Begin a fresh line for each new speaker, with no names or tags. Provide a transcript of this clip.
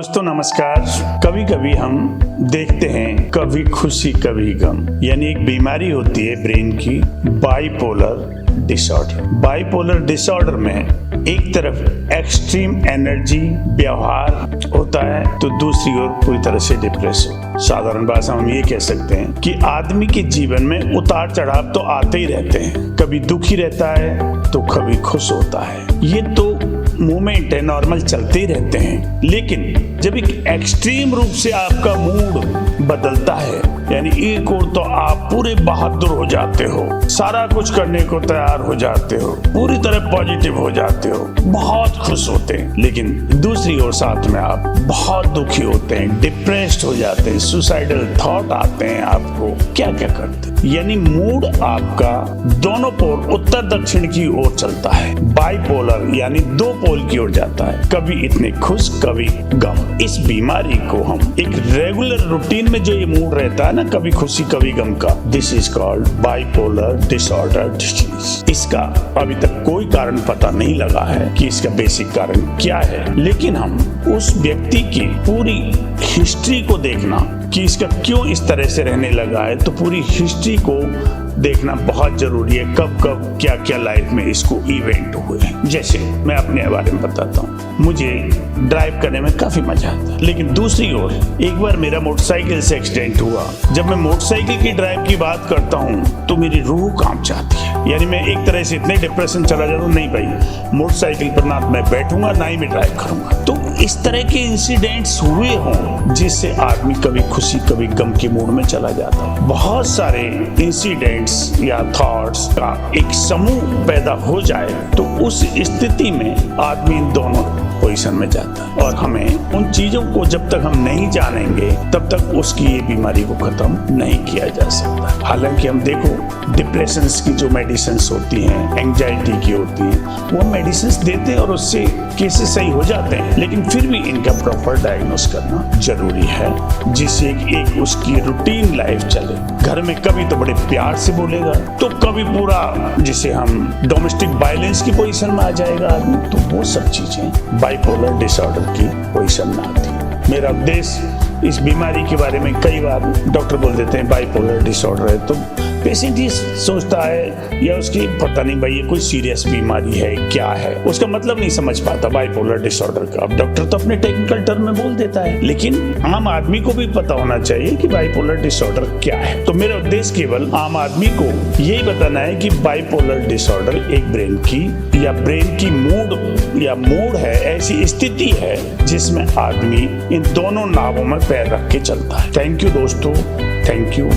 दोस्तों नमस्कार। कभी कभी हम देखते हैं कभी खुशी कभी गम, यानी एक बीमारी होती है ब्रेन की, बाइपोलर डिसऑर्डर। बाइपोलर डिसऑर्डर में एक तरफ एक्सट्रीम एनर्जी व्यवहार होता है तो दूसरी ओर पूरी तरह से डिप्रेशन। साधारण भाषा में हम ये कह सकते हैं कि आदमी के जीवन में उतार चढ़ाव तो आते ही रहते हैं, कभी दुखी रहता है तो कभी खुश होता है। ये तो मोमेंट है, नॉर्मल चलते ही रहते हैं। लेकिन जब एक एक्सट्रीम रूप से आपका मूड बदलता है, यानी एक और तो आप पूरे बहादुर हो जाते हो, सारा कुछ करने को तैयार हो जाते हो, पूरी तरह पॉजिटिव हो जाते हो, बहुत खुश होते हैं, लेकिन दूसरी ओर साथ में आप बहुत दुखी होते हैं, डिप्रेस्ड हो जाते हैं, सुसाइडल थॉट आते हैं आपको, क्या क्या करते हैं। यानी मूड आपका दोनों पोल उत्तर दक्षिण की ओर चलता है, बाइपोलर यानी दो पोल की ओर जाता है, कभी इतने खुश कभी गम। इस बीमारी को हम एक रेगुलर रूटीन में जो ये मूड रहता है ना, कभी खुशी कभी गम का, this is called bipolar disorder disease. इसका अभी तक कोई कारण पता नहीं लगा है कि इसका बेसिक कारण क्या है, लेकिन हम उस व्यक्ति की पूरी हिस्ट्री को देखना कि इसका क्यों इस तरह से रहने लगा है, तो पूरी हिस्ट्री को देखना बहुत जरूरी है। कब कब क्या क्या लाइफ में इसको इवेंट हुए। जैसे मैं अपने बारे में बताता हूँ, मुझे ड्राइव करने में काफी मजा आता है, लेकिन दूसरी ओर एक बार मेरा मोटरसाइकिल से एक्सीडेंट हुआ। जब मैं मोटरसाइकिल की ड्राइव की बात करता हूँ तो मेरी रूह कांप जाती है, यानी मैं एक तरह से इतने डिप्रेशन चला जाता हूँ, नहीं भाई मोटरसाइकिल पर ना मैं बैठूंगा ना ही मैं ड्राइव करूंगा। तो इस तरह के इंसिडेंट्स हुए हों जिससे आदमी कभी खुशी कभी गम के मूड में चला जाता है। बहुत सारे इंसिडेंट्स या थॉट्स का एक समूह पैदा हो जाए तो उस स्थिति में आदमी इन दोनों पोजीशन में जाता है, और हमें उन चीजों को जब तक हम नहीं जानेंगे तब तक उसकी ये बीमारी को खत्म नहीं किया जा सकता। हालांकि हम देखो डिप्रेशन की जो मेडिसिन होती हैं, एंजाइटी की होती हैं, वो मेडिसिन देते हैं और उससे केसेस सही हो जाते हैं, लेकिन फिर भी इनका प्रॉपर डायग्नोस करना जरूरी है, जिससे एक उसकी रूटीन लाइफ चले। घर में कभी तो बड़े प्यार से बोलेगा तो कभी पूरा जिसे हम डोमेस्टिक वायलेंस की पोजीशन में आ जाएगा आदमी, तो वो सब चीजें बाइपोलर डिसऑर्डर की पोजीशन में आती। मेरा उद्देश्य इस बीमारी के बारे में, कई बार डॉक्टर बोल देते हैं बाइपोलर डिसऑर्डर है, तो पेशेंट ये सोचता है या उसकी पता नहीं भाई ये कोई सीरियस बीमारी है क्या है, उसका मतलब नहीं समझ पाता बाइपोलर डिसऑर्डर का। अब डॉक्टर तो अपने टेक्निकल टर्म में बोल देता है, लेकिन आम आदमी को भी पता होना चाहिए कि बाइपोलर डिसऑर्डर क्या है। तो मेरा उद्देश्य केवल आम आदमी को यही बताना है कि बाइपोलर डिसऑर्डर एक ब्रेन की मूड है, ऐसी स्थिति है जिसमें आदमी इन दोनों नावों में पैर रख के चलता है। थैंक यू दोस्तों, थैंक यू।